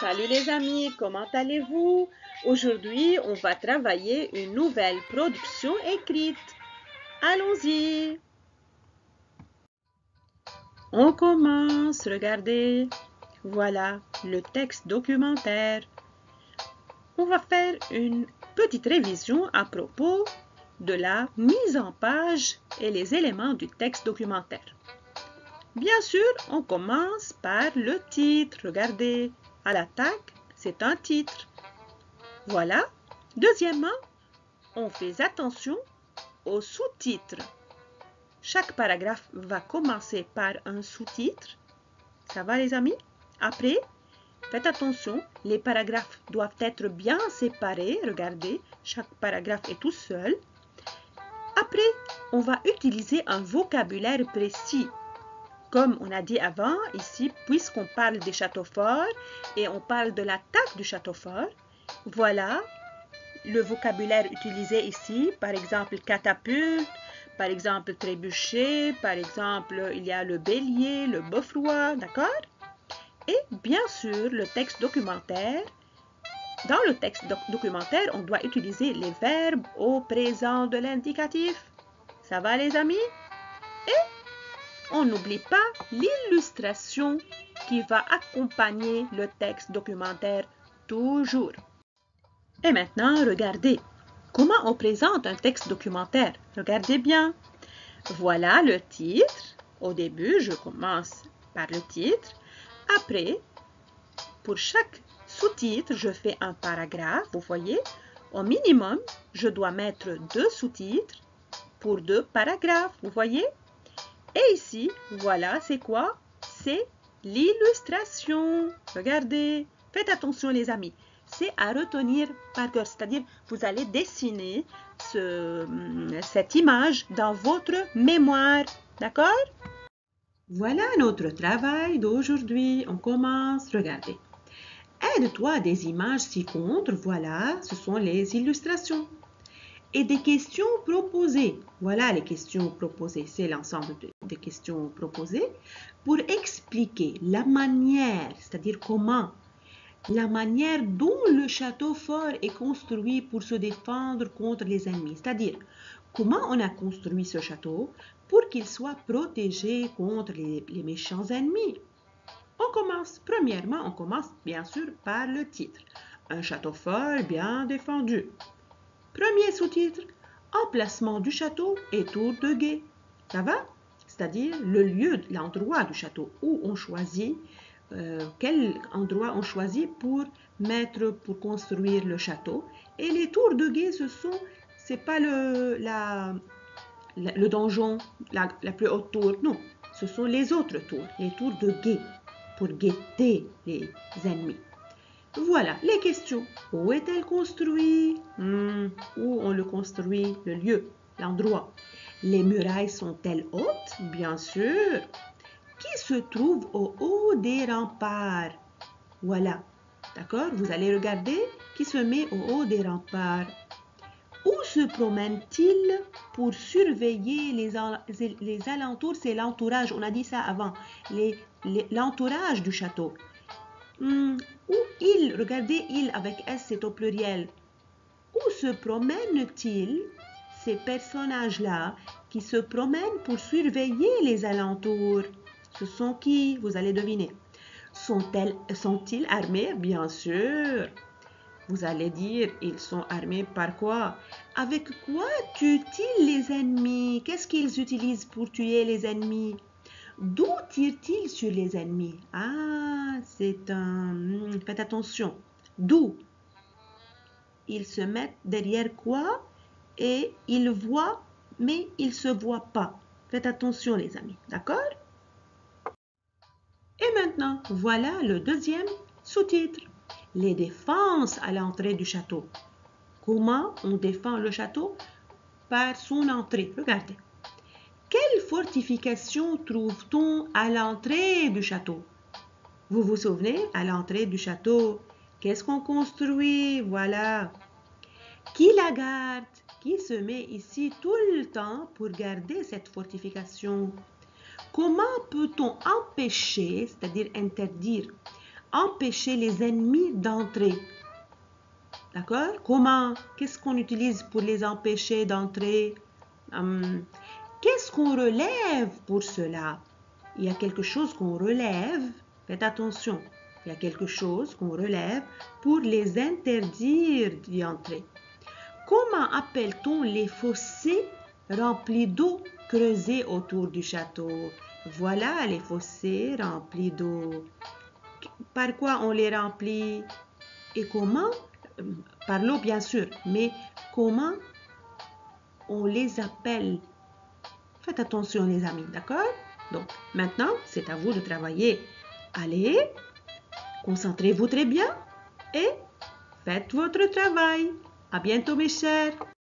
Salut les amis, comment allez-vous? Aujourd'hui, on va travailler une nouvelle production écrite. Allons-y. On commence, regardez. Voilà le texte documentaire. On va faire une petite révision à propos de la mise en page et les éléments du texte documentaire. Bien sûr, on commence par le titre. Regardez, à l'attaque, c'est un titre. Voilà. Deuxièmement, on fait attention aux sous-titres. Chaque paragraphe va commencer par un sous-titre. Ça va les amis? Après, faites attention, les paragraphes doivent être bien séparés. Regardez, chaque paragraphe est tout seul. Après, on va utiliser un vocabulaire précis. Comme on a dit avant, ici, puisqu'on parle des châteaux forts et on parle de l'attaque du château fort, voilà le vocabulaire utilisé ici, par exemple catapulte, par exemple trébuchet, par exemple il y a le bélier, le beffroi, d'accord? Et bien sûr, le texte documentaire. Dans le texte documentaire, on doit utiliser les verbes au présent de l'indicatif. Ça va les amis? Et on n'oublie pas l'illustration qui va accompagner le texte documentaire toujours. Et maintenant, regardez comment on présente un texte documentaire. Regardez bien. Voilà le titre. Au début, je commence par le titre. Après, pour chaque sous-titre, je fais un paragraphe. Vous voyez, au minimum, je dois mettre 2 sous-titres pour 2 paragraphes. Vous voyez? Et ici, voilà, c'est quoi? C'est l'illustration. Regardez. Faites attention les amis. C'est à retenir par cœur, c'est-à-dire vous allez dessiner cette image dans votre mémoire, d'accord? Voilà notre travail d'aujourd'hui. On commence, regardez. Aide-toi des images ci-contre, voilà, ce sont les illustrations. Et des questions proposées. Voilà les questions proposées, c'est l'ensemble des questions proposées pour expliquer la manière, c'est-à-dire comment, la manière dont le château fort est construit pour se défendre contre les ennemis. C'est-à-dire, comment on a construit ce château pour qu'il soit protégé contre les méchants ennemis. On commence, premièrement, on commence bien sûr par le titre. Un château fort bien défendu. Premier sous-titre, emplacement du château et tour de guet. Ça va? C'est-à-dire le lieu, l'endroit du château où on choisit quel endroit on choisit pour construire le château. Et les tours de guet, c'est pas le donjon, la plus haute tour, non. Ce sont les autres tours, les tours de guet, pour guetter les ennemis. Voilà, les questions. Où est-elle construite? Où on le construit? Le lieu, l'endroit. Les murailles sont-elles hautes? Bien sûr. Qui se trouve au haut des remparts? Voilà. D'accord? Vous allez regarder qui se met au haut des remparts. Où se promène-t-il pour surveiller les alentours? C'est l'entourage, on a dit ça avant. L'entourage du château. Où il, regardez, il avec S, c'est au pluriel. Où se promènent-ils ces personnages-là qui se promènent pour surveiller les alentours? Ce sont qui? Vous allez deviner. Sont-ils armés? Bien sûr. Vous allez dire, ils sont armés par quoi? Avec quoi tuent-ils les ennemis? Qu'est-ce qu'ils utilisent pour tuer les ennemis? D'où tirent-ils sur les ennemis? Ah, c'est un... Faites attention. D'où? Ils se mettent derrière quoi? Et ils voient, mais ils ne se voient pas. Faites attention les amis, d'accord? Et maintenant, voilà le deuxième sous-titre. Les défenses à l'entrée du château. Comment on défend le château? Par son entrée. Regardez. Quelle fortification trouve-t-on à l'entrée du château? Vous vous souvenez, à l'entrée du château, qu'est-ce qu'on construit? Voilà. Qui la garde? Qui se met ici tout le temps pour garder cette fortification? Comment peut-on empêcher, c'est-à-dire interdire, empêcher les ennemis d'entrer. D'accord? Comment? Qu'est-ce qu'on utilise pour les empêcher d'entrer? Qu'est-ce qu'on relève pour cela? Il y a quelque chose qu'on relève. Faites attention. Il y a quelque chose qu'on relève pour les interdire d'y entrer. Comment appelle-t-on les fossés remplis d'eau creusés autour du château? Voilà les fossés remplis d'eau. Par quoi on les remplit? Et comment? Par l'eau, bien sûr. Mais comment on les appelle? Faites attention, les amis, d'accord? Donc, maintenant, c'est à vous de travailler. Allez, concentrez-vous très bien et faites votre travail. À bientôt, mes chers.